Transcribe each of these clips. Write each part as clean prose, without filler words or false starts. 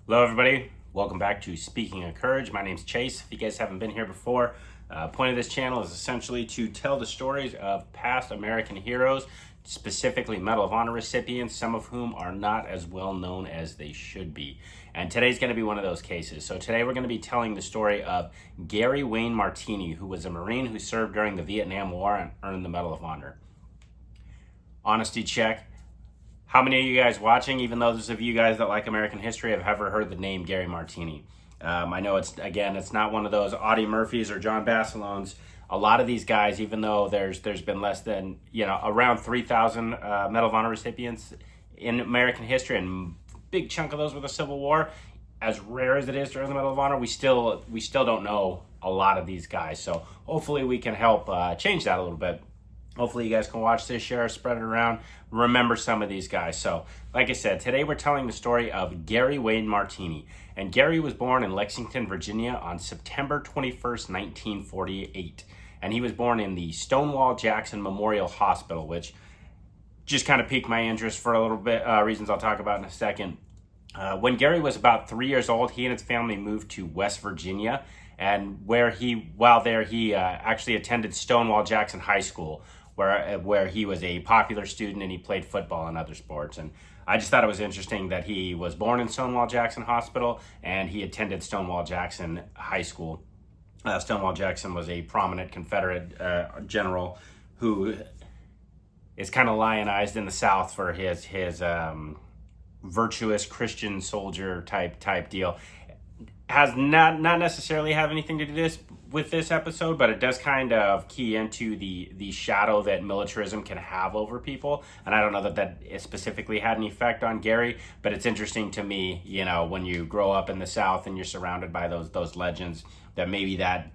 Hello, everybody. Welcome back to Speaking of Courage. My name's Chase. If you guys haven't been here before, point of this channel is essentially to tell the stories of past American heroes, specifically Medal of Honor recipients, some of whom are not as well known as they should be. And today's going to be one of those cases. So today we're going to be telling the story of Gary Wayne Martini, who was a Marine who served during the Vietnam War and earned the Medal of Honor. Honesty check. How many of you guys watching, even those of you guys that like American history, have ever heard the name Gary Martini? I know it's not one of those Audie Murphys or John Bassilones. A lot of these guys, even though there's been less than, around 3,000 Medal of Honor recipients in American history, and a big chunk of those were the Civil War, as rare as it is during the Medal of Honor, we still don't know a lot of these guys. So hopefully we can help change that a little bit. Hopefully you guys can watch this, share, spread it around, remember some of these guys. So, like I said, today we're telling the story of Gary Wayne Martini. And Gary was born in Lexington, Virginia on September 21st, 1948. And he was born in the Stonewall Jackson Memorial Hospital, which just kind of piqued my interest for a little bit, reasons I'll talk about in a second. When Gary was about 3 years old, he and his family moved to West Virginia. And while there, he actually attended Stonewall Jackson High School, where he was a popular student and he played football and other sports. And I just thought it was interesting that he was born in Stonewall Jackson Hospital and he attended Stonewall Jackson High School. Stonewall Jackson was a prominent Confederate general who is kind of lionized in the South for his virtuous Christian soldier type deal. Has not necessarily have anything to do with this episode, but it does kind of key into the shadow that militarism can have over people. And I don't know that it specifically had an effect on Gary, but it's interesting to me, when you grow up in the South and you're surrounded by those legends, that maybe that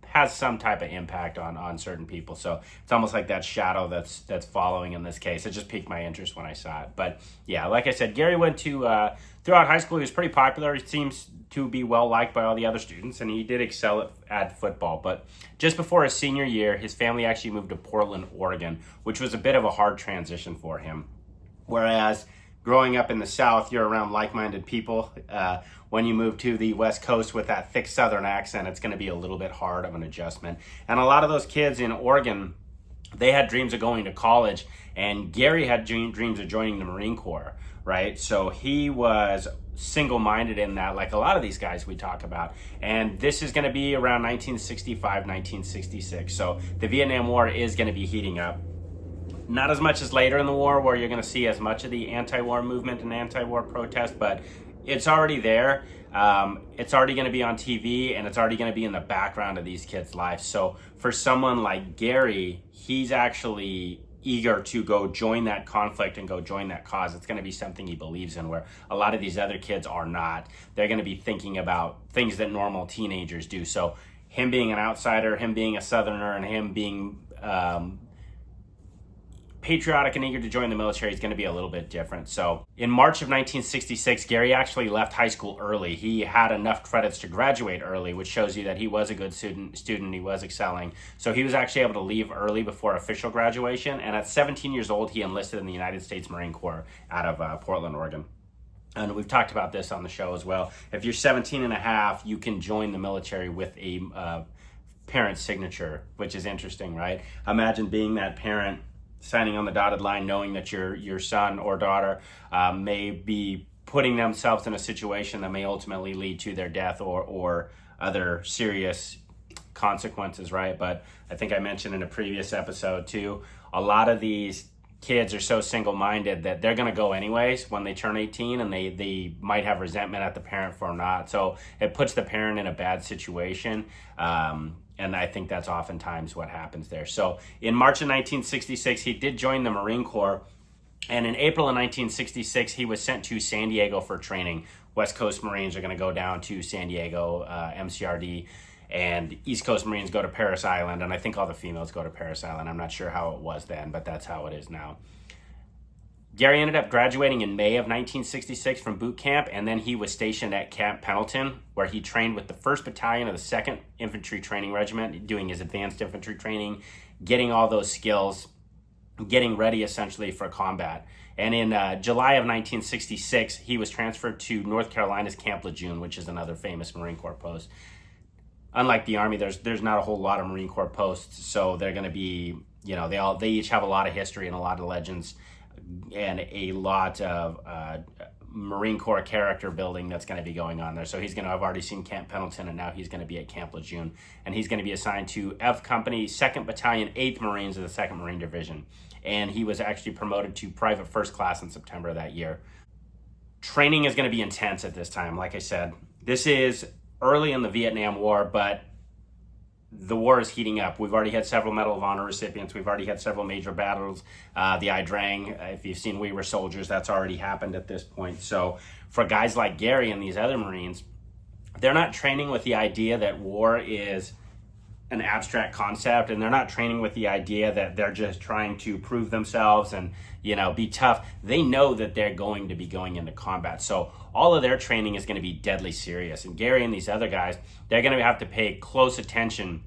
has some type of impact on certain people. So it's almost like that shadow that's following in this case. It just piqued my interest when I saw it. But yeah, like I said, Gary went to throughout high school. He was pretty popular. He seems to be well liked by all the other students, and he did excel at football. But just before his senior year, his family actually moved to Portland, Oregon, which was a bit of a hard transition for him. Whereas growing up in the South, you're around like-minded people. When you move to the West Coast with that thick Southern accent, it's going to be a little bit hard of an adjustment. And a lot of those kids in Oregon, they had dreams of going to college, and Gary had dreams of joining the Marine Corps, right? So he was single-minded in that, like a lot of these guys we talk about. And this is going to be around 1965, 1966. So the Vietnam War is going to be heating up. Not as much as later in the war, where you're going to see as much of the anti-war movement and anti-war protest, but it's already there. It's already going to be on TV, and it's already going to be in the background of these kids' lives. So for someone like Gary, he's actually eager to go join that conflict and go join that cause. It's going to be something he believes in, where a lot of these other kids are not. They're going to be thinking about things that normal teenagers do. So him being an outsider, him being a Southerner, and him being patriotic and eager to join the military is going to be a little bit different. So in March of 1966, Gary actually left high school early. He had enough credits to graduate early, which shows you that he was a good student, he was excelling. So he was actually able to leave early before official graduation. And at 17 years old, he enlisted in the United States Marine Corps out of Portland, Oregon. And we've talked about this on the show as well. If you're 17 and a half, you can join the military with a parent's signature, which is interesting, right? Imagine being that parent signing on the dotted line, knowing that your son or daughter may be putting themselves in a situation that may ultimately lead to their death or other serious consequences, right? But I think I mentioned in a previous episode too, a lot of these kids are so single-minded that they're going to go anyways when they turn 18, and they might have resentment at the parent for not. So it puts the parent in a bad situation. And I think that's oftentimes what happens there. So in March of 1966, he did join the Marine Corps. And in April of 1966, he was sent to San Diego for training. West Coast Marines are going to go down to San Diego, MCRD, and East Coast Marines go to Parris Island. And I think all the females go to Parris Island. I'm not sure how it was then, but that's how it is now. Gary ended up graduating in May of 1966 from boot camp, and then he was stationed at Camp Pendleton, where he trained with the 1st Battalion of the 2nd Infantry Training Regiment, doing his advanced infantry training, getting all those skills. getting ready essentially for combat. And in July of 1966, he was transferred to North Carolina's Camp Lejeune, which is another famous Marine Corps post. Unlike the Army, there's not a whole lot of Marine Corps posts, so they're going to be, they each have a lot of history and a lot of legends and a lot of Marine Corps character building that's going to be going on there. So I've already seen Camp Pendleton, and now he's going to be at Camp Lejeune, and he's going to be assigned to F Company, 2nd Battalion, 8th Marines of the 2nd Marine Division. And he was actually promoted to Private First Class in September of that year. Training is going to be intense at this time. Like I said, this is early in the Vietnam War, but the war is heating up. We've already had several Medal of Honor recipients. We've already had several major battles. The I Drang, if you've seen We Were Soldiers, that's already happened at this point. So for guys like Gary and these other Marines, they're not training with the idea that war is an abstract concept, and they're not training with the idea that they're just trying to prove themselves and be tough. They know that they're going to be going into combat, so all of their training is going to be deadly serious. And Gary and these other guys, they're going to have to pay close attention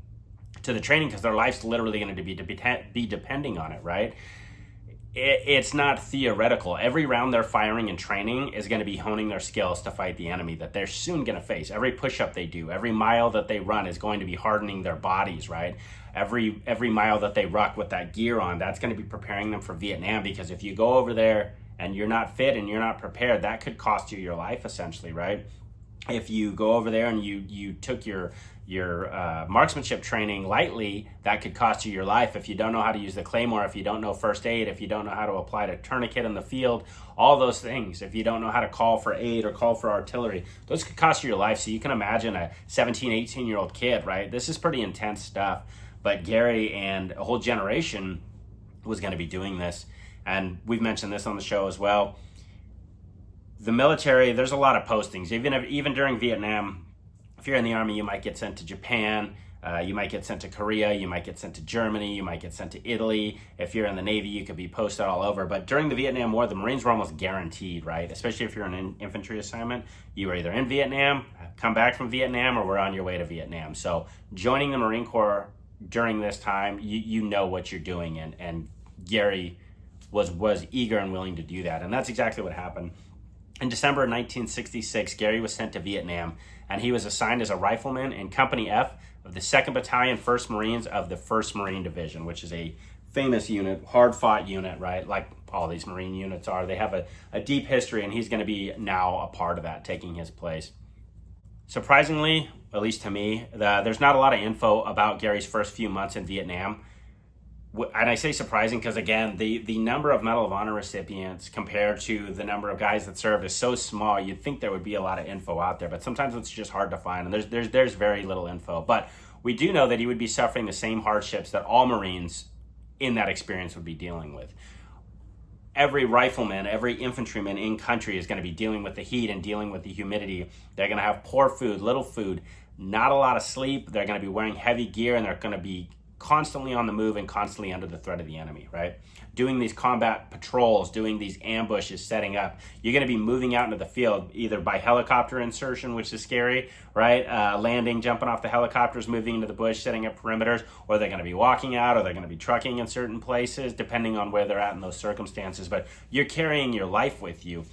to the training because their life's literally going to be depending on it, right? It's not theoretical. Every round they're firing and training is going to be honing their skills to fight the enemy that they're soon going to face. Every push-up they do, every mile that they run is going to be hardening their bodies, right? Every mile that they ruck with that gear on, that's going to be preparing them for Vietnam, because if you go over there and you're not fit and you're not prepared, that could cost you your life essentially, right? If you go over there and you took your marksmanship training lightly, that could cost you your life. If you don't know how to use the claymore, if you don't know first aid, if you don't know how to apply a tourniquet in the field, all those things, if you don't know how to call for aid or call for artillery, those could cost you your life. So you can imagine a 17, 18-year-old kid, right? This is pretty intense stuff. But Gary and a whole generation was going to be doing this. And we've mentioned this on the show as well. The military, there's a lot of postings. Even during Vietnam, if you're in the Army, you might get sent to Japan, you might get sent to Korea, you might get sent to Germany, you might get sent to Italy. If you're in the Navy, you could be posted all over. But during the Vietnam War, the Marines were almost guaranteed, right? Especially if you're on an infantry assignment, you were either in Vietnam, come back from Vietnam, or were on your way to Vietnam. So joining the Marine Corps during this time, you know what you're doing, and Gary was eager and willing to do that. And that's exactly what happened. In December of 1966, Gary was sent to Vietnam, and he was assigned as a rifleman in Company F of the 2nd Battalion, 1st Marines of the 1st Marine Division, which is a famous unit, hard-fought unit, right? Like all these Marine units are. They have a deep history, and he's going to be now a part of that, taking his place. Surprisingly, at least to me, there's not a lot of info about Gary's first few months in Vietnam. And I say surprising because, again, the number of Medal of Honor recipients compared to the number of guys that served is so small. You'd think there would be a lot of info out there, but sometimes it's just hard to find, and there's very little info. But we do know that he would be suffering the same hardships that all Marines in that experience would be dealing with. Every rifleman, every infantryman in country is going to be dealing with the heat and dealing with the humidity. They're going to have poor food, little food, not a lot of sleep. They're going to be wearing heavy gear, and they're going to be constantly on the move and constantly under the threat of the enemy, right? Doing these combat patrols, doing these ambushes, setting up. You're going to be moving out into the field either by helicopter insertion, which is scary, right? Landing, jumping off the helicopters, moving into the bush, setting up perimeters, or they're going to be walking out, or they're going to be trucking in certain places, depending on where they're at in those circumstances. But you're carrying your life with you.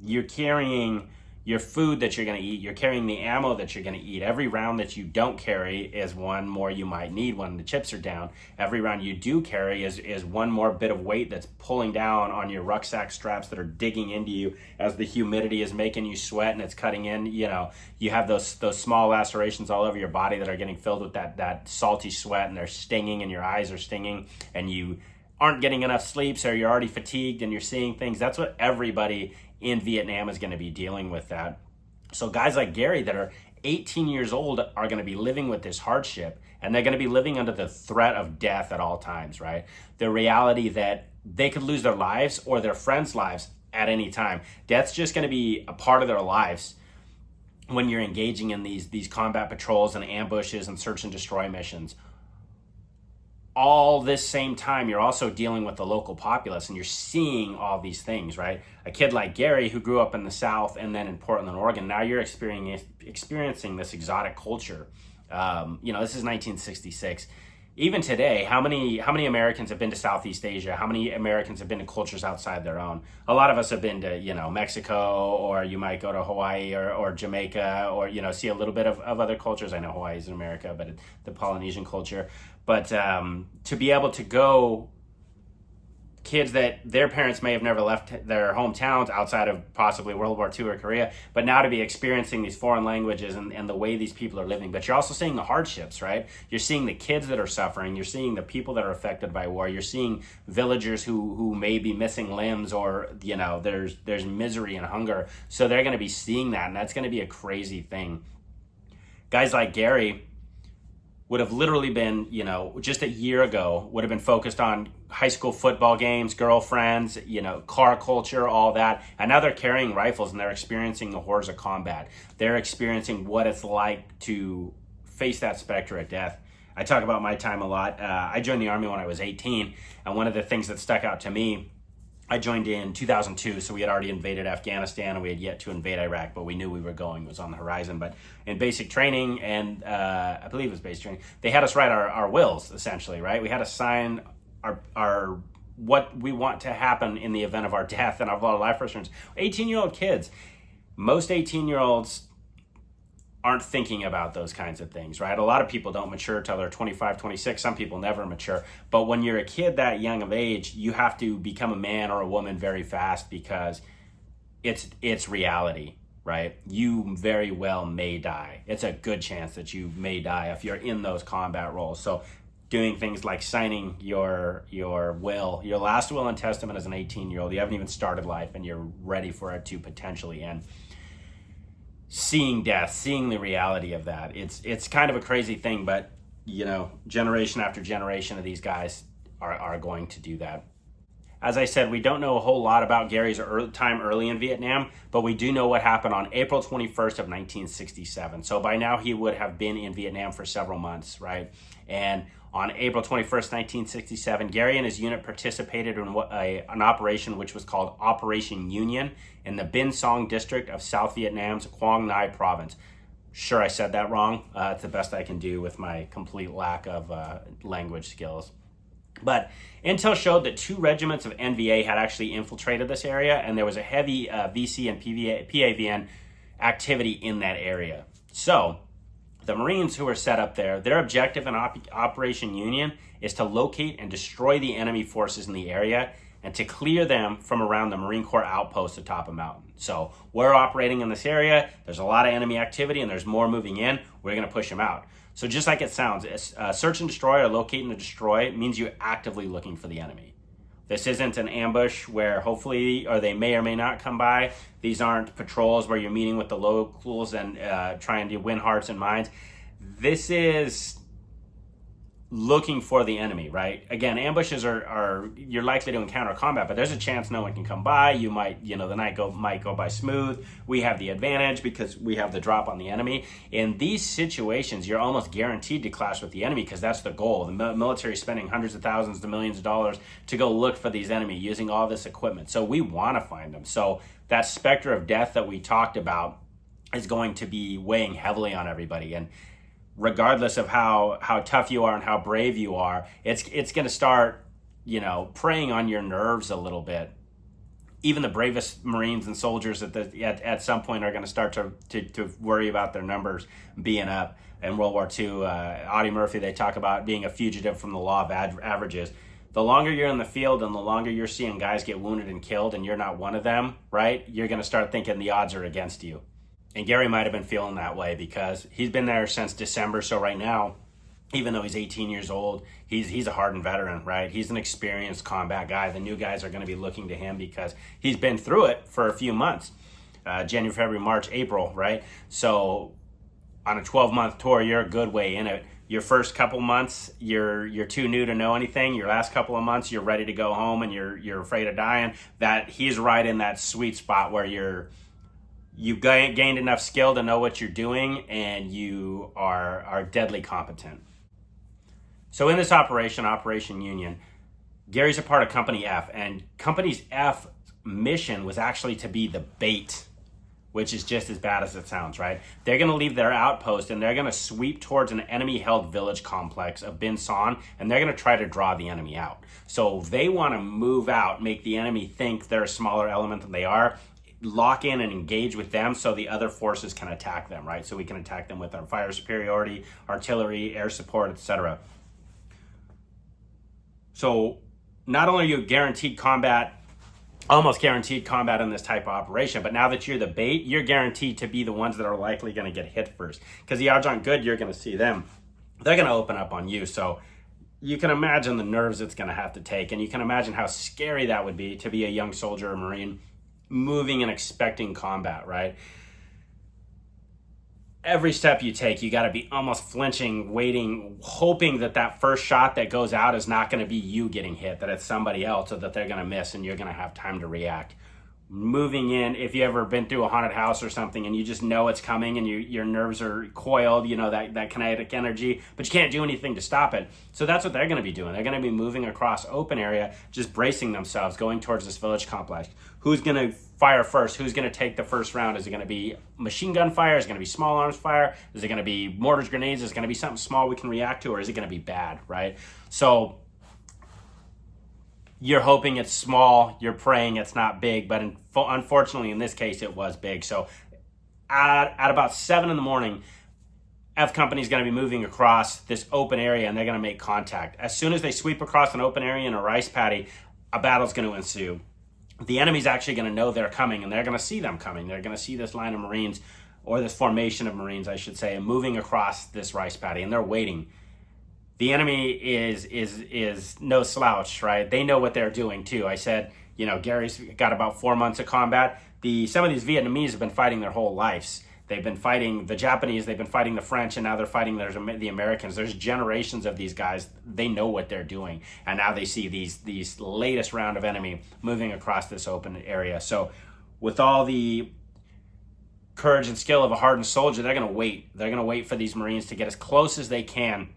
You're carrying your food that you're going to eat. You're carrying the ammo that you're going to eat. Every round that you don't carry is one more you might need when the chips are down. Every round you do carry is one more bit of weight that's pulling down on your rucksack straps that are digging into you as the humidity is making you sweat and it's cutting in. You have those small lacerations all over your body that are getting filled with that salty sweat, and they're stinging, and your eyes are stinging, and you aren't getting enough sleep, so you're already fatigued and you're seeing things. That's what everybody in Vietnam is going to be dealing with that. So guys like Gary that are 18 years old are going to be living with this hardship, and they're going to be living under the threat of death at all times, right? The reality that they could lose their lives or their friends' lives at any time. Death's just going to be a part of their lives when you're engaging in these combat patrols and ambushes and search and destroy missions. All this same time, you're also dealing with the local populace, and you're seeing all these things, right? A kid like Gary, who grew up in the South and then in Portland, Oregon, now you're experiencing this exotic culture. This is 1966. even today, how many Americans have been to Southeast Asia? How many Americans have been to cultures outside their own? A lot of us have been to, Mexico, or you might go to Hawaii or Jamaica, or, see a little bit of other cultures. I know Hawaii is in America, but the Polynesian culture. But to be able to go, kids that their parents may have never left their hometowns outside of possibly World War II or Korea, but now to be experiencing these foreign languages and the way these people are living. But you're also seeing the hardships, right? You're seeing the kids that are suffering. You're seeing the people that are affected by war. You're seeing villagers who may be missing limbs, or, there's misery and hunger. So they're going to be seeing that, and that's going to be a crazy thing. Guys like Gary would have literally been, just a year ago, would have been focused on high school football games, girlfriends, car culture, all that. And now they're carrying rifles and they're experiencing the horrors of combat. They're experiencing what it's like to face that specter of death. I talk about my time a lot. I joined the Army when I was 18. And one of the things that stuck out to me, I joined in 2002, so we had already invaded Afghanistan and we had yet to invade Iraq, but we knew we were going. It was on the horizon. But in basic training, and I believe it was basic training, they had us write our wills, essentially, right? We had to sign our what we want to happen in the event of our death and of our life insurance. 18-year-old kids. Most 18-year-olds aren't thinking about those kinds of things, right? A lot of people don't mature till they're 25, 26. Some people never mature. But when you're a kid that young of age, you have to become a man or a woman very fast, because it's reality, right? You very well may die. It's a good chance that you may die if you're in those combat roles. So doing things like signing your will, your last will and testament as an 18-year-old, you haven't even started life and you're ready for it to potentially end. Seeing death, seeing the reality of that, it's kind of a crazy thing, but generation after generation of these guys are going to do that. As I said, we don't know a whole lot about Gary's time early in Vietnam, but we do know what happened on April 21st of 1967. So by now he would have been in Vietnam for several months, right? And on April 21st, 1967, Gary and his unit participated in an operation which was called Operation Union in the Binh Song district of South Vietnam's Quang Ngai province. Sure, I said that wrong. It's the best I can do with my complete lack of language skills. But intel showed that 2 regiments of NVA had actually infiltrated this area, and there was a heavy VC and PAVN activity in that area. So the Marines who were set up there, their objective in Operation Union is to locate and destroy the enemy forces in the area and to clear them from around the Marine Corps outpost atop a mountain. So we're operating in this area, there's a lot of enemy activity and there's more moving in, we're gonna push them out. So just like it sounds, search and destroy, or locate and destroy, means you're actively looking for the enemy. This isn't an ambush where hopefully, or they may or may not come by. These aren't patrols where you're meeting with the locals and trying to win hearts and minds. This is looking for the enemy, right? Again, ambushes are you're likely to encounter combat, but there's a chance no one can come by. You might, the night might go by smooth. We have the advantage because we have the drop on the enemy. In these situations, you're almost guaranteed to clash with the enemy because that's the goal. The military is spending hundreds of thousands to millions of dollars to go look for these enemies using all this equipment. So we want to find them. So that specter of death that we talked about is going to be weighing heavily on everybody. And regardless of how tough you are and how brave you are, it's going to start, preying on your nerves a little bit. Even the bravest Marines and soldiers at some point are going to start to worry about their numbers being up. In World War II, Audie Murphy, they talk about being a fugitive from the law of averages. The longer you're in the field and the longer you're seeing guys get wounded and killed and you're not one of them, right, you're going to start thinking the odds are against you. And Gary might have been feeling that way because he's been there since December. So right now, even though he's 18 years old, he's a hardened veteran, right? He's an experienced combat guy. The new guys are going to be looking to him because he's been through it for a few months. January, February, March, April, right? So on a 12-month tour, you're a good way in it. Your first couple months, you're too new to know anything. Your last couple of months, you're ready to go home and you're afraid of dying. That he's right in that sweet spot where you've gained enough skill to know what you're doing and you are deadly competent. So in this Operation Union, Gary's a part of Company F, and Company F mission was actually to be the bait which is just as bad as it sounds, right? They're going to leave their outpost and they're going to sweep towards an enemy-held village complex of Bin San, and they're going to try to draw the enemy out. So they want to move out, make the enemy think they're a smaller element than they are, lock in and engage with them so the other forces can attack them, right? So we can attack them with our fire superiority, artillery, air support, etc. So not only are you guaranteed combat, almost guaranteed combat in this type of operation, but now that you're the bait, you're guaranteed to be the ones that are likely going to get hit first, because the odds on good, you're going to see them. They're going to open up on you. So you can imagine the nerves it's going to have to take, and you can imagine how scary that would be to be a young soldier or Marine moving and expecting combat, right? Every step you take, you got to be almost flinching, waiting, hoping that that first shot that goes out is not going to be you getting hit, that it's somebody else, or that they're going to miss and you're going to have time to react. Moving in, if you ever been through a haunted house or something and you just know it's coming and your nerves are coiled, you know, that kinetic energy, but you can't do anything to stop it. So that's what they're going to be doing. They're going to be moving across open area, just bracing themselves, going towards this village complex. Who's going to fire first? Who's going to take the first round? Is it going to be machine gun fire? Is it going to be small arms fire? Is it going to be mortars, grenades? Is it going to be something small we can react to? Or is it going to be bad, right? So you're hoping it's small, you're praying it's not big, but unfortunately in this case it was big. So at about 7 in the morning, F Company is going to be moving across this open area and they're going to make contact. As soon as they sweep across an open area in a rice paddy, a battle's going to ensue. The enemy's actually going to know they're coming, and they're going to see them coming. They're going to see this line of Marines, or this formation of Marines, I should say, moving across this rice paddy, and they're waiting. The enemy is no slouch, right? They know what they're doing too. I said, you know, Gary's got about 4 months of combat. Some of these Vietnamese have been fighting their whole lives. They've been fighting the Japanese, they've been fighting the French, and now they're fighting the Americans. There's generations of these guys. They know what they're doing. And now they see these latest round of enemy moving across this open area. So with all the courage and skill of a hardened soldier, they're going to wait. They're going to wait for these Marines to get as close as they can.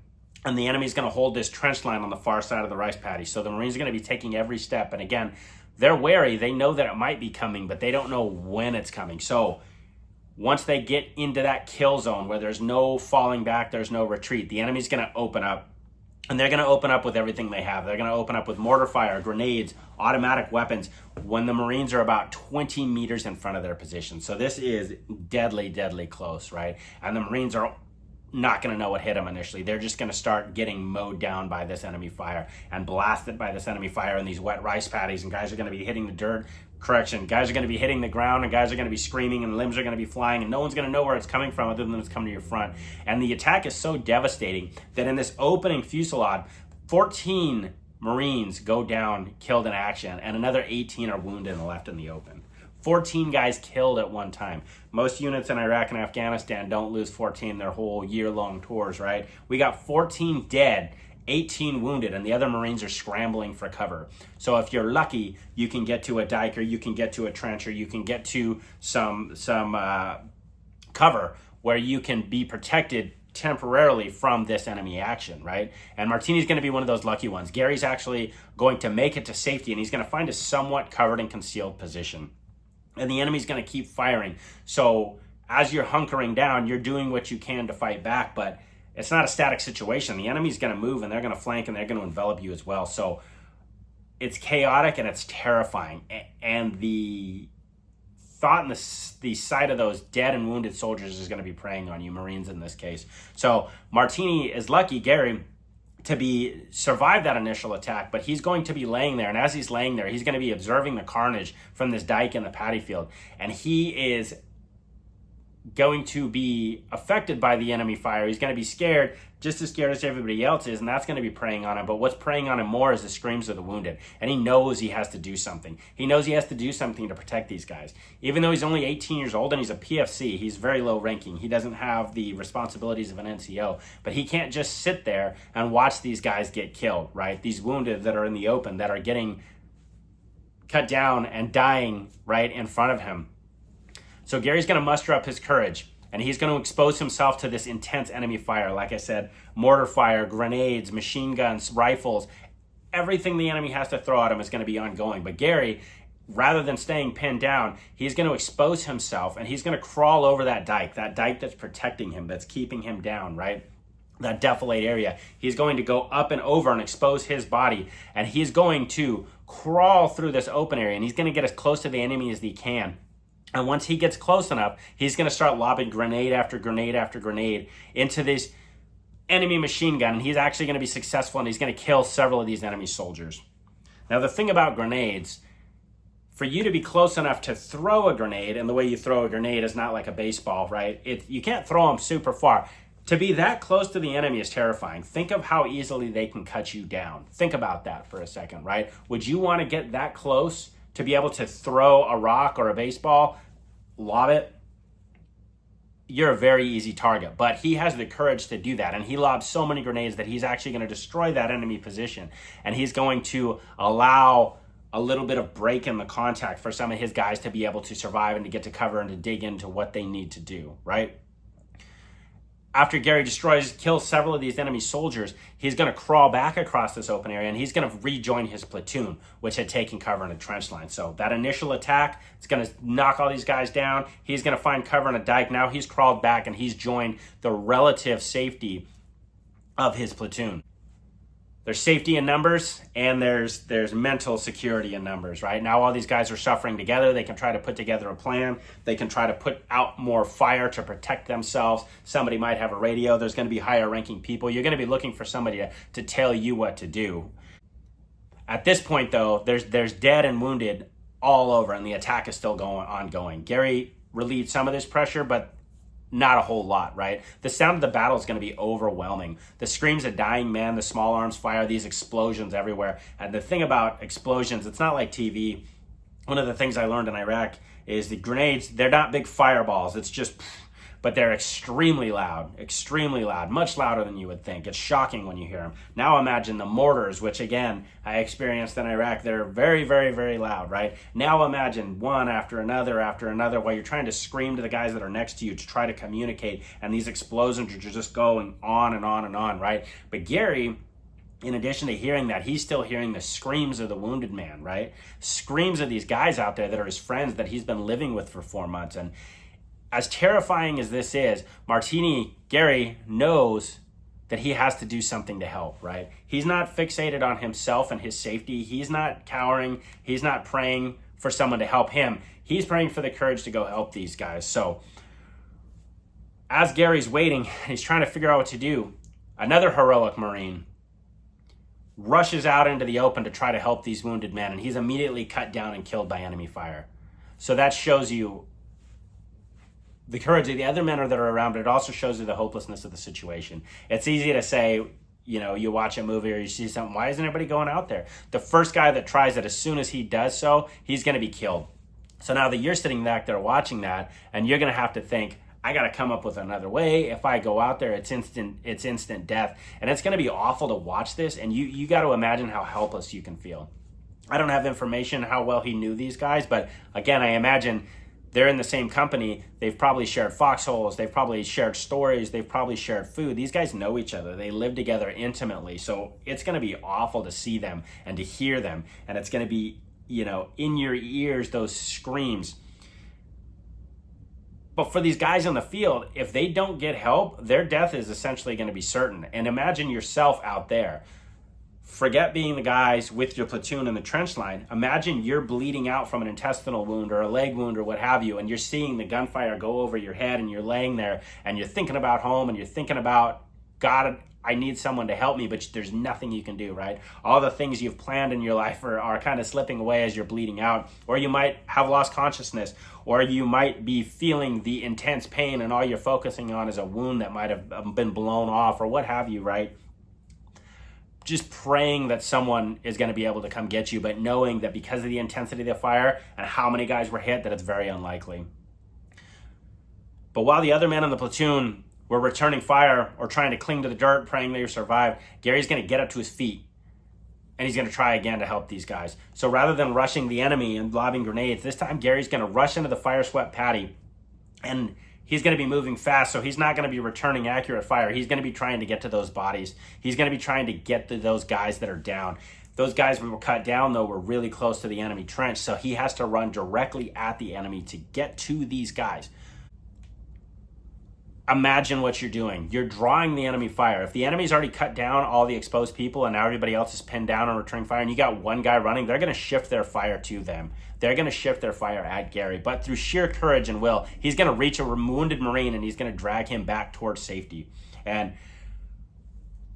And the enemy's going to hold this trench line on the far side of the rice paddy. So the Marines are going to be taking every step. And again, they're wary. They know that it might be coming, but they don't know when it's coming. So once they get into that kill zone where there's no falling back, there's no retreat, the enemy's going to open up. And they're going to open up with everything they have. They're going to open up with mortar fire, grenades, automatic weapons when the Marines are about 20 meters in front of their position. So this is deadly, deadly close, right? And the Marines are not going to know what hit them initially. They're just going to start getting mowed down by this enemy fire and blasted by this enemy fire in these wet rice paddies, and guys are going to be hitting the dirt. Guys are going to be hitting the ground, and guys are going to be screaming, and limbs are going to be flying, and no one's going to know where it's coming from other than it's coming to your front. And the attack is so devastating that in this opening fusillade, 14 Marines go down, killed in action, and another 18 are wounded and left in the open. 14 guys killed at one time. Most units in Iraq and Afghanistan don't lose 14 their whole year-long tours, right? We got 14 dead, 18 wounded, and the other Marines are scrambling for cover. So if you're lucky, you can get to a dike, or you can get to a trench, or you can get to some cover where you can be protected temporarily from this enemy action, right? And Martini's going to be one of those lucky ones. Gary's actually going to make it to safety, and he's going to find a somewhat covered and concealed position. And the enemy's going to keep firing. So as you're hunkering down, you're doing what you can to fight back, but it's not a static situation. The enemy's going to move, and they're going to flank, and they're going to envelop you as well. So it's chaotic and it's terrifying. And the thought and the sight of those dead and wounded soldiers is going to be preying on you, Marines in this case. So Martini is lucky, Gary, to survive that initial attack, but he's going to be laying there, and as he's laying there, he's going to be observing the carnage from this dike in the paddy field, and he is going to be affected by the enemy fire. He's going to be scared, just as scared as everybody else is, and that's going to be preying on him. But what's preying on him more is the screams of the wounded, and he knows he has to do something. He knows he has to do something to protect these guys. Even though he's only 18 years old and he's a PFC, he's very low ranking. He doesn't have the responsibilities of an NCO, but he can't just sit there and watch these guys get killed, right? These wounded that are in the open, that are getting cut down and dying right in front of him. So Gary's going to muster up his courage, and he's going to expose himself to this intense enemy fire. Like I said, mortar fire, grenades, machine guns, rifles, everything the enemy has to throw at him is going to be ongoing. But Gary, rather than staying pinned down, he's going to expose himself and he's going to crawl over that dike that's protecting him, that's keeping him down, right? That defilade area. He's going to go up and over and expose his body, and he's going to crawl through this open area, and he's going to get as close to the enemy as he can. And once he gets close enough, he's going to start lobbing grenade after grenade after grenade into this enemy machine gun, and he's actually going to be successful, and he's going to kill several of these enemy soldiers. Now, the thing about grenades, for you to be close enough to throw a grenade, and the way you throw a grenade is not like a baseball, right? You can't throw them super far. To be that close to the enemy is terrifying. Think of how easily they can cut you down. Think about that for a second, right? Would you want to get that close to be able to throw a rock or a baseball, lob it? You're a very easy target, but he has the courage to do that, and he lobs so many grenades that he's actually going to destroy that enemy position, and he's going to allow a little bit of break in the contact for some of his guys to be able to survive and to get to cover and to dig into what they need to do, right? After Gary kills several of these enemy soldiers, he's going to crawl back across this open area, and he's going to rejoin his platoon, which had taken cover in a trench line. So that initial attack, it's going to knock all these guys down. He's going to find cover in a dike. Now he's crawled back, and he's joined the relative safety of his platoon. There's safety in numbers, and there's mental security in numbers, right? Now all these guys are suffering together. They can try to put together a plan. They can try to put out more fire to protect themselves. Somebody might have a radio. There's going to be higher ranking people. You're going to be looking for somebody to tell you what to do. At this point, though, there's dead and wounded all over, and the attack is still ongoing. Gary relieved some of this pressure, but not a whole lot, right? The sound of the battle is going to be overwhelming. The screams of dying men, the small arms fire, these explosions everywhere. And the thing about explosions, it's not like TV. One of the things I learned in Iraq is the grenades, they're not big fireballs. It's just, but they're extremely loud, much louder than you would think. It's shocking when you hear them. Now imagine the mortars, which again, I experienced in Iraq. They're very, very, very loud, right? Now imagine one after another while you're trying to scream to the guys that are next to you to try to communicate, and these explosions are just going on and on and on, right? But Gary, in addition to hearing that, he's still hearing the screams of the wounded man, right? Screams of these guys out there that are his friends that he's been living with for 4 months. And as terrifying as this is, Gary knows that he has to do something to help, right? He's not fixated on himself and his safety. He's not cowering. He's not praying for someone to help him. He's praying for the courage to go help these guys. So as Gary's waiting, he's trying to figure out what to do. Another heroic Marine rushes out into the open to try to help these wounded men, and he's immediately cut down and killed by enemy fire. So that shows you the courage of the other men that are around, but it also shows you the hopelessness of the situation. It's easy to say, you watch a movie or you see something, why isn't anybody going out there? The first guy that tries it, as soon as he does so, he's going to be killed. So now that you're sitting back there watching that, and you're going to have to think, I got to come up with another way. If I go out there, it's instant death. And it's going to be awful to watch this, and you got to imagine how helpless you can feel. I don't have information how well he knew these guys, but again, I imagine they're in the same company. They've probably shared foxholes. They've probably shared stories. They've probably shared food. These guys know each other. They live together intimately. So it's going to be awful to see them and to hear them. And it's going to be, in your ears, those screams. But for these guys on the field, if they don't get help, their death is essentially going to be certain. And imagine yourself out there. Forget being the guys with your platoon in the trench line. Imagine you're bleeding out from an intestinal wound or a leg wound or what have you, and you're seeing the gunfire go over your head, and you're laying there and you're thinking about home, and you're thinking about, God, I need someone to help me, but there's nothing you can do, right? All the things you've planned in your life are kind of slipping away as you're bleeding out, or you might have lost consciousness, or you might be feeling the intense pain, and all you're focusing on is a wound that might have been blown off or what have you, right? Just praying that someone is going to be able to come get you, but knowing that because of the intensity of the fire and how many guys were hit, that it's very unlikely. But while the other men in the platoon were returning fire or trying to cling to the dirt, praying they survive, Gary's going to get up to his feet, and he's going to try again to help these guys. So rather than rushing the enemy and lobbing grenades, this time Gary's going to rush into the fire-swept paddy, and he's going to be moving fast, so he's not going to be returning accurate fire. He's going to be trying to get to those bodies. He's going to be trying to get to those guys that are down. Those guys who were cut down, though, were really close to the enemy trench, so he has to run directly at the enemy to get to these guys. Imagine what you're doing. You're drawing the enemy fire. If the enemy's already cut down all the exposed people and now everybody else is pinned down and returning fire, and you got one guy running, they're going to shift their fire to them. They're going to shift their fire at Gary. But through sheer courage and will, he's going to reach a wounded Marine and he's going to drag him back towards safety. And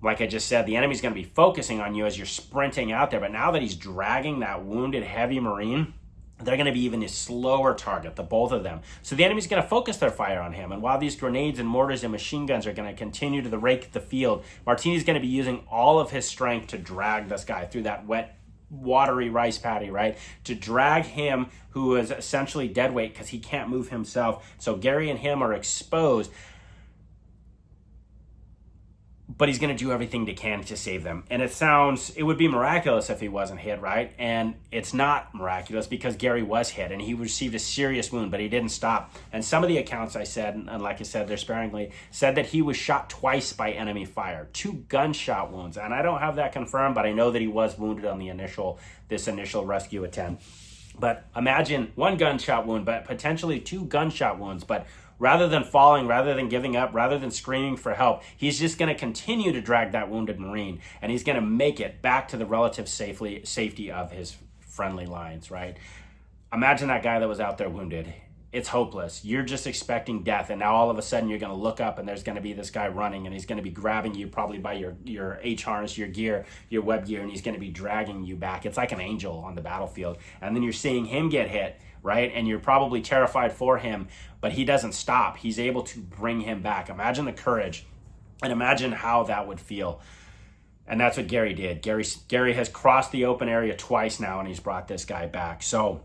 like I just said, the enemy's going to be focusing on you as you're sprinting out there. But now that he's dragging that wounded heavy Marine, they're going to be even a slower target, the both of them. So the enemy's going to focus their fire on him. And while these grenades and mortars and machine guns are going to continue to rake the field, Martini's going to be using all of his strength to drag this guy through that wet, watery rice paddy, right? To drag him, who is essentially dead weight because he can't move himself. So Gary and him are exposed. But he's going to do everything he can to save them. And it would be miraculous if he wasn't hit, right? And it's not miraculous because Gary was hit and he received a serious wound, but he didn't stop. And some of the accounts I said, and like I said, they're sparingly, said that he was shot twice by enemy fire, 2 gunshot wounds. And I don't have that confirmed, but I know that he was wounded on this initial rescue attempt. But imagine 1 gunshot wound, but potentially 2 gunshot wounds. But rather than falling, rather than giving up, rather than screaming for help, he's just going to continue to drag that wounded Marine, and he's going to make it back to the relative safety of his friendly lines, right? Imagine that guy that was out there wounded. It's hopeless. You're just expecting death, and now all of a sudden you're going to look up and there's going to be this guy running, and he's going to be grabbing you probably by your H-harness, your gear, your web gear, and he's going to be dragging you back. It's like an angel on the battlefield. And then you're seeing him get hit, right? And you're probably terrified for him, but he doesn't stop. He's able to bring him back. Imagine the courage, and imagine how that would feel. And that's what Gary did. Gary has crossed the open area twice now, and he's brought this guy back. So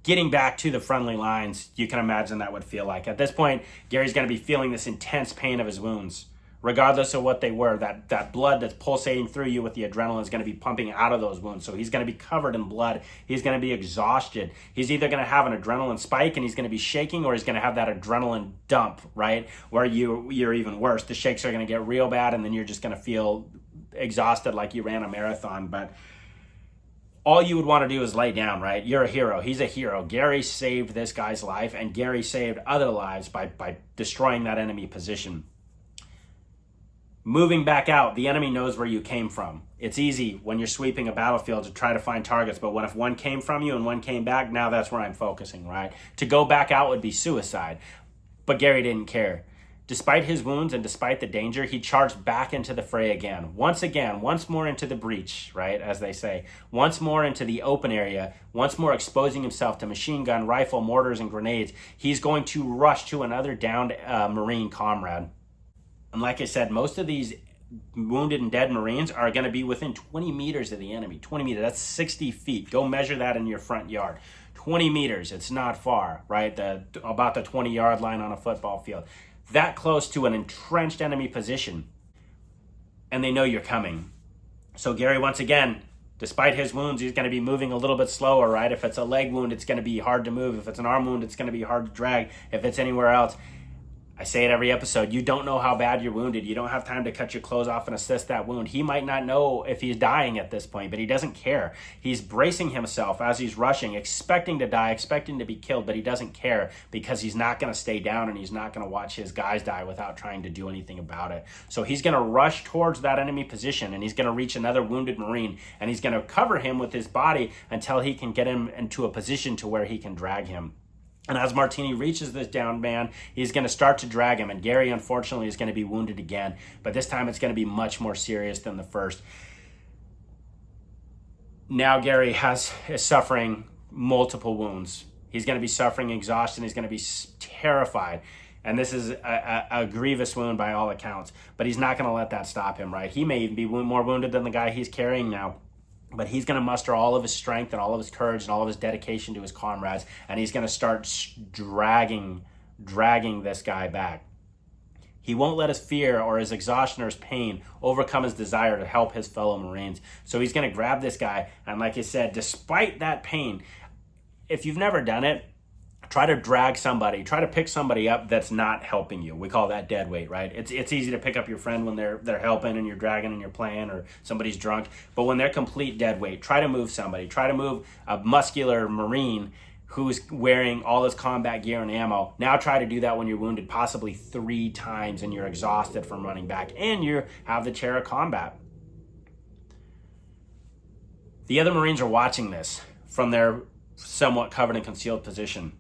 getting back to the friendly lines, you can imagine that would feel like. At this point, Gary's going to be feeling this intense pain of his wounds. Regardless of what they were, that blood that's pulsating through you with the adrenaline is going to be pumping out of those wounds. So he's going to be covered in blood. He's going to be exhausted. He's either going to have an adrenaline spike and he's going to be shaking, or he's going to have that adrenaline dump, right? Where you're even worse. The shakes are going to get real bad, and then you're just going to feel exhausted like you ran a marathon. But all you would want to do is lay down, right? You're a hero. He's a hero. Gary saved this guy's life, and Gary saved other lives by destroying that enemy position. Moving back out, the enemy knows where you came from. It's easy when you're sweeping a battlefield to try to find targets, but if one came from you and one came back, now that's where I'm focusing, right? To go back out would be suicide. But Gary didn't care. Despite his wounds and despite the danger, he charged back into the fray again, once more into the breach, right, as they say, once more into the open area, once more exposing himself to machine gun, rifle, mortars, and grenades. He's going to rush to another downed Marine comrade. And like I said, most of these wounded and dead Marines are going to be within 20 meters of the enemy. 20 meters, that's 60 feet. Go measure that in your front yard. 20 meters, it's not far, right? About the 20-yard line on a football field. That close to an entrenched enemy position. And they know you're coming. So Gary, once again, despite his wounds, he's going to be moving a little bit slower, right? If it's a leg wound, it's going to be hard to move. If it's an arm wound, it's going to be hard to drag. If it's anywhere else, I say it every episode, you don't know how bad you're wounded. You don't have time to cut your clothes off and assess that wound. He might not know if he's dying at this point, but he doesn't care. He's bracing himself as he's rushing, expecting to die, expecting to be killed, but he doesn't care because he's not going to stay down and he's not going to watch his guys die without trying to do anything about it. So he's going to rush towards that enemy position, and he's going to reach another wounded Marine, and he's going to cover him with his body until he can get him into a position to where he can drag him. And as Martini reaches this downed man, he's going to start to drag him. And Gary, unfortunately, is going to be wounded again. But this time it's going to be much more serious than the first. Now Gary is suffering multiple wounds. He's going to be suffering exhaustion. He's going to be terrified. And this is a grievous wound by all accounts. But he's not going to let that stop him, right? He may even be more wounded than the guy he's carrying now. But he's going to muster all of his strength and all of his courage and all of his dedication to his comrades, and he's going to start dragging this guy back. He won't let his fear or his exhaustion or his pain overcome his desire to help his fellow Marines. So he's going to grab this guy, and like I said, despite that pain, if you've never done it, Try to drag somebody, try to pick somebody up that's not helping you. We call that dead weight, right? It's easy to pick up your friend when they're helping and you're dragging and you're playing, or somebody's drunk. But when they're complete dead weight, try to move somebody. Try to move a muscular Marine who's wearing all his combat gear and ammo. Now try to do that when you're wounded possibly 3 times and you're exhausted from running back and you have the chair of combat. The other Marines are watching this from their somewhat covered and concealed position.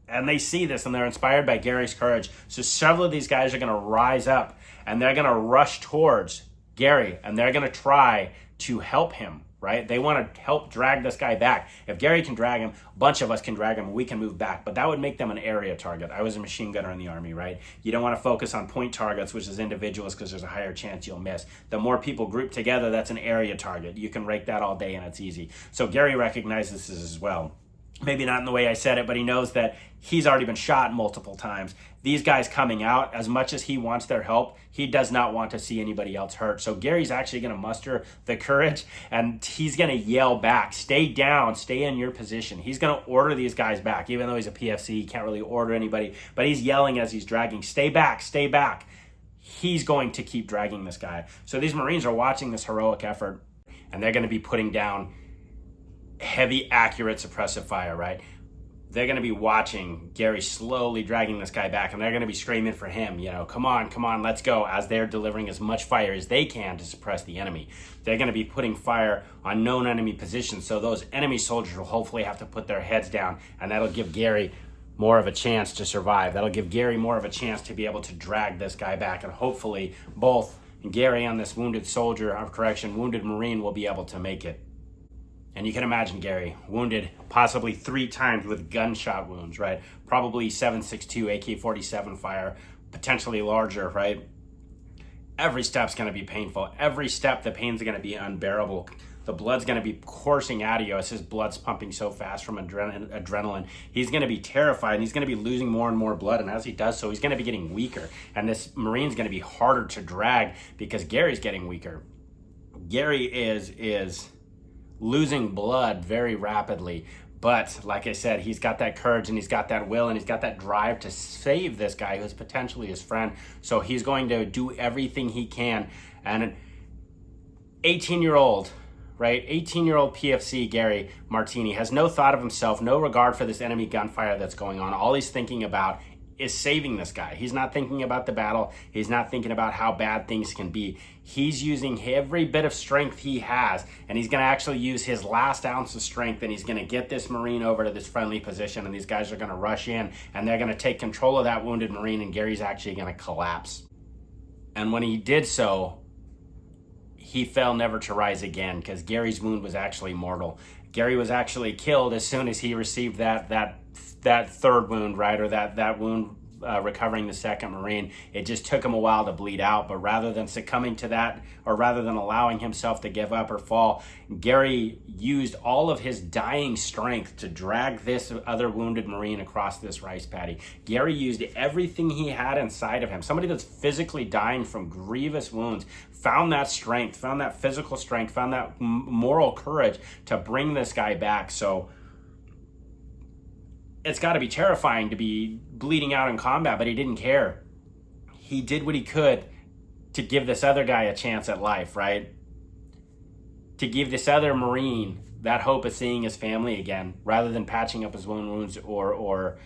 And they see this and they're inspired by Gary's courage. So several of these guys are going to rise up and they're going to rush towards Gary and they're going to try to help him, right? They want to help drag this guy back. If Gary can drag him, a bunch of us can drag him and we can move back, but that would make them an area target. I was a machine gunner in the Army, right? You don't want to focus on point targets, which is individuals, because there's a higher chance you'll miss. The more people group together, that's an area target. You can rake that all day and it's easy. So Gary recognizes this as well. Maybe not in the way I said it, but he knows that he's already been shot multiple times. These guys coming out, as much as he wants their help, he does not want to see anybody else hurt. So Gary's actually going to muster the courage and he's going to yell back, stay down, stay in your position. He's going to order these guys back. Even though he's a PFC, he can't really order anybody, but he's yelling as he's dragging, stay back, stay back. He's going to keep dragging this guy. So these Marines are watching this heroic effort and they're going to be putting down heavy, accurate suppressive fire, right? They're going to be watching Gary slowly dragging this guy back and they're going to be screaming for him, come on, let's go, as they're delivering as much fire as they can to suppress the enemy. They're going to be putting fire on known enemy positions, so those enemy soldiers will hopefully have to put their heads down, and that'll give Gary more of a chance to survive. That'll give Gary more of a chance to be able to drag this guy back, and hopefully both Gary and this wounded Marine will be able to make it. And you can imagine Gary, wounded possibly 3 times with gunshot wounds, right? Probably 7.62 AK-47 fire, potentially larger, right? Every step's going to be painful. Every step, the pain's going to be unbearable. The blood's going to be coursing out of you as his blood's pumping so fast from adrenaline. He's going to be terrified, and he's going to be losing more and more blood. And as he does so, he's going to be getting weaker. And this Marine's going to be harder to drag because Gary's getting weaker. Gary is losing blood very rapidly, but like I said, he's got that courage and he's got that will and he's got that drive to save this guy who's potentially his friend. So he's going to do everything he can. And an 18-year-old PFC Gary Martini has no thought of himself, no regard for this enemy gunfire that's going on. All he's thinking about is saving this guy. He's not thinking about the battle. He's not thinking about how bad things can be. He's using every bit of strength he has, and he's going to actually use his last ounce of strength, and he's going to get this Marine over to this friendly position, and these guys are going to rush in, and they're going to take control of that wounded Marine, and Gary's actually going to collapse. And when he did so, he fell never to rise again, because Gary's wound was actually mortal. Gary was actually killed as soon as he received that third wound, right, or that wound recovering the second Marine. It just took him a while to bleed out, but rather than succumbing to that, or rather than allowing himself to give up or fall, Gary used all of his dying strength to drag this other wounded Marine across this rice paddy. Gary used everything he had inside of him. Somebody that's physically dying from grievous wounds found that strength, found that physical strength, found that moral courage to bring this guy back. So it's got to be terrifying to be bleeding out in combat, but he didn't care. He did what he could to give this other guy a chance at life, right? To give this other Marine that hope of seeing his family again, rather than patching up his own wounds or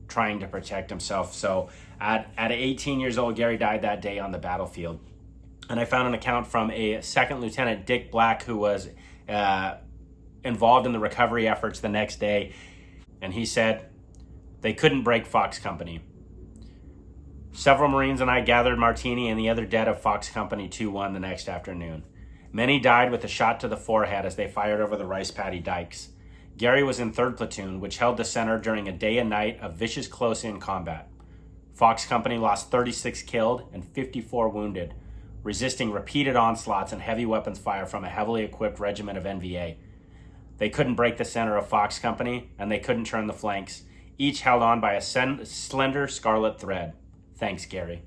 trying to protect himself. So at 18 years old, Gary died that day on the battlefield. And I found an account from a second lieutenant, Dick Black, who was involved in the recovery efforts the next day. And he said, they couldn't break Fox Company. Several Marines and I gathered Martini and the other dead of Fox Company 2-1 the next afternoon. Many died with a shot to the forehead as they fired over the rice paddy dikes. Gary was in 3rd Platoon, which held the center during a day and night of vicious close-in combat. Fox Company lost 36 killed and 54 wounded, resisting repeated onslaughts and heavy weapons fire from a heavily equipped regiment of NVA. They couldn't break the center of Fox Company, and they couldn't turn the flanks, each held on by a slender scarlet thread. Thanks, Gary.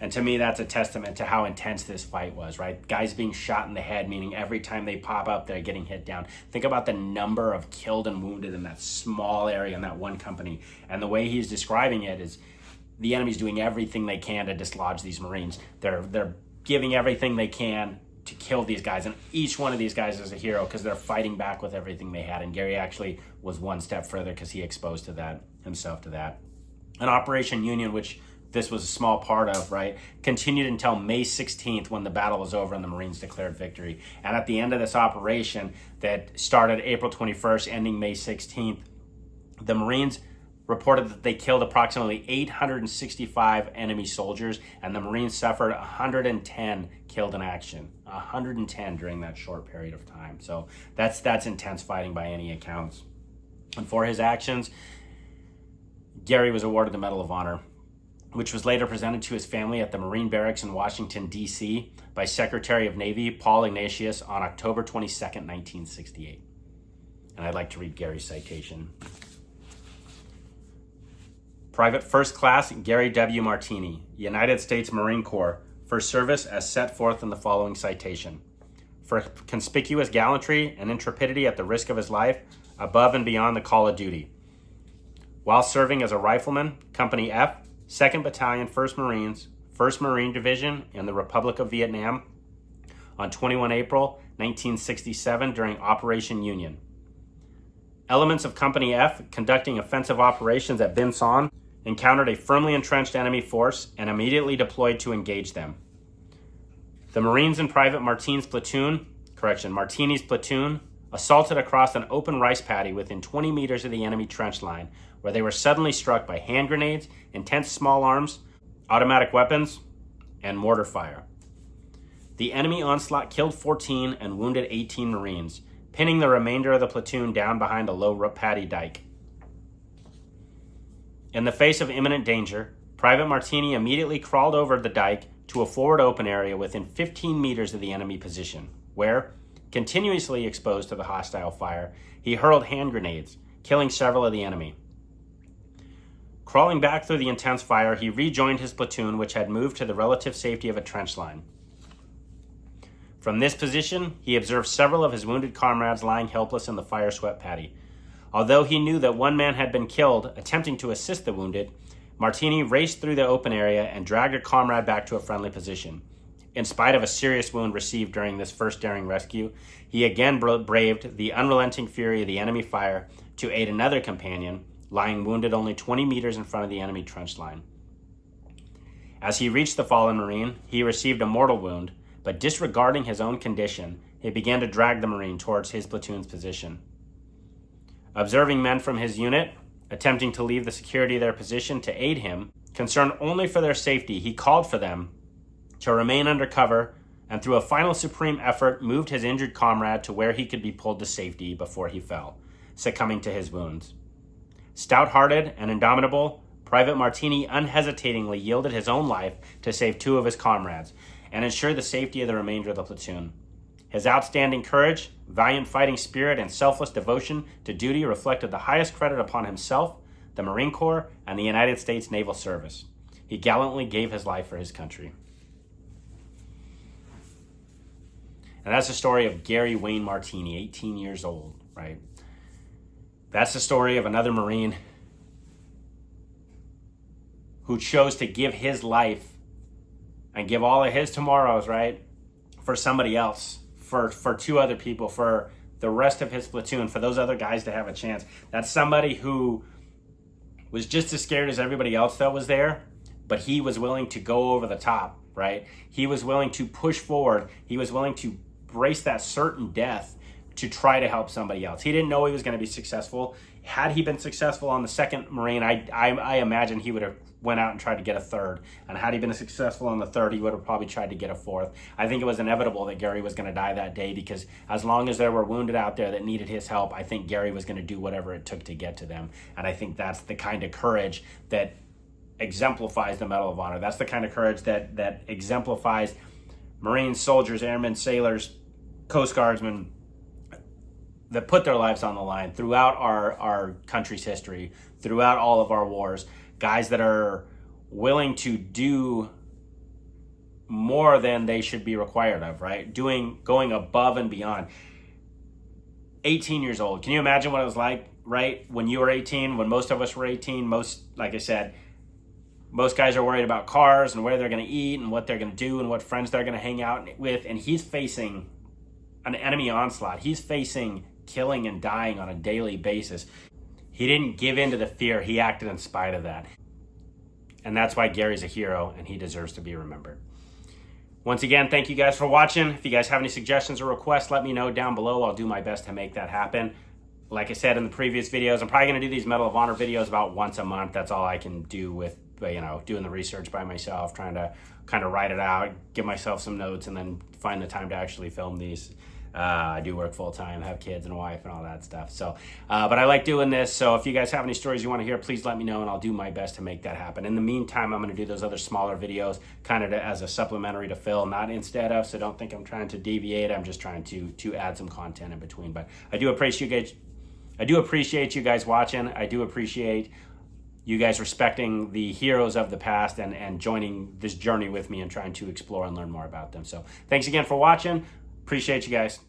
And to me, that's a testament to how intense this fight was, right? Guys being shot in the head, meaning every time they pop up, they're getting hit down. Think about the number of killed and wounded in that small area in that one company. And the way he's describing it is the enemy's doing everything they can to dislodge these Marines. They're giving everything they can to kill these guys. And each one of these guys is a hero because they're fighting back with everything they had. And Gary actually was one step further because he exposed to that himself to that. And Operation Union, which this was a small part of, right, continued until May 16th when the battle was over and the Marines declared victory. And at the end of this operation that started April 21st, ending May 16th, the Marines reported that they killed approximately 865 enemy soldiers, and the Marines suffered 110 killed in action. 110 during that short period of time. So that's intense fighting by any accounts. And for his actions, Gary was awarded the Medal of Honor, which was later presented to his family at the Marine Barracks in Washington, D.C. by Secretary of Navy Paul Ignatius on October 22nd, 1968. And I'd like to read Gary's citation. Private First Class Gary W. Martini, United States Marine Corps, for service as set forth in the following citation. For conspicuous gallantry and intrepidity at the risk of his life, above and beyond the call of duty. While serving as a rifleman, Company F, 2nd Battalion, 1st Marines, 1st Marine Division in the Republic of Vietnam on 21 April 1967 during Operation Union. Elements of Company F conducting offensive operations at Binh Son encountered a firmly entrenched enemy force and immediately deployed to engage them. The Marines in Private Martini's platoon assaulted across an open rice paddy within 20 meters of the enemy trench line, where they were suddenly struck by hand grenades, intense small arms, automatic weapons, and mortar fire. The enemy onslaught killed 14 and wounded 18 Marines, pinning the remainder of the platoon down behind a low paddy dike. In the face of imminent danger, Private Martini immediately crawled over the dike to a forward open area within 15 meters of the enemy position, where, continuously exposed to the hostile fire, he hurled hand grenades, killing several of the enemy. Crawling back through the intense fire, he rejoined his platoon, which had moved to the relative safety of a trench line. From this position, he observed several of his wounded comrades lying helpless in the fire-swept paddy. Although he knew that one man had been killed attempting to assist the wounded, Martini raced through the open area and dragged a comrade back to a friendly position. In spite of a serious wound received during this first daring rescue, he again braved the unrelenting fury of the enemy fire to aid another companion, lying wounded only 20 meters in front of the enemy trench line. As he reached the fallen Marine, he received a mortal wound, but disregarding his own condition, he began to drag the Marine towards his platoon's position. Observing men from his unit attempting to leave the security of their position to aid him, concerned only for their safety, he called for them to remain under cover, and through a final supreme effort moved his injured comrade to where he could be pulled to safety before he fell, succumbing to his wounds. Stout-hearted and indomitable, Private Martini unhesitatingly yielded his own life to save two of his comrades and ensure the safety of the remainder of the platoon. His outstanding courage, valiant fighting spirit, and selfless devotion to duty reflected the highest credit upon himself, the Marine Corps, and the United States Naval Service. He gallantly gave his life for his country. And that's the story of Gary Wayne Martini, 18 years old, right? That's the story of another Marine who chose to give his life and give all of his tomorrows, right, for somebody else, for two other people, for the rest of his platoon, for those other guys to have a chance. That's somebody who was just as scared as everybody else that was there, but he was willing to go over the top, right? He was willing to push forward. He was willing to brace that certain death to try to help somebody else. He didn't know he was going to be successful. Had he been successful on the second Marine, I imagine he would have went out and tried to get a third. And had he been successful on the third, he would have probably tried to get a fourth. I think it was inevitable that Gary was going to die that day, because as long as there were wounded out there that needed his help, I think Gary was going to do whatever it took to get to them. And I think that's the kind of courage that exemplifies the Medal of Honor. That's the kind of courage that exemplifies Marines, soldiers, airmen, sailors, Coast Guardsmen that put their lives on the line throughout our country's history, throughout all of our wars. Guys that are willing to do more than they should be required of, right? Going above and beyond. 18 years old. Can you imagine what it was like, right? When you were 18, when most of us were 18, like I said, most guys are worried about cars and where they're going to eat and what they're going to do and what friends they're going to hang out with. And he's facing an enemy onslaught. He's facing killing and dying on a daily basis. He didn't give in to the fear. He acted in spite of that. And that's why Gary's a hero and he deserves to be remembered. Once again, thank you guys for watching. If you guys have any suggestions or requests, let me know down below. I'll do my best to make that happen. Like I said in the previous videos, I'm probably going to do these Medal of Honor videos about once a month. That's all I can do with, doing the research by myself, trying to kind of write it out, give myself some notes, and then find the time to actually film these. I do work full time, have kids and a wife and all that stuff. So, but I like doing this. So if you guys have any stories you want to hear, please let me know and I'll do my best to make that happen. In the meantime, I'm going to do those other smaller videos kind of as a supplementary to Phil, not instead of. So don't think I'm trying to deviate. I'm just trying to add some content in between. But I do appreciate you guys watching. I do appreciate you guys respecting the heroes of the past and joining this journey with me and trying to explore and learn more about them. So thanks again for watching. Appreciate you guys.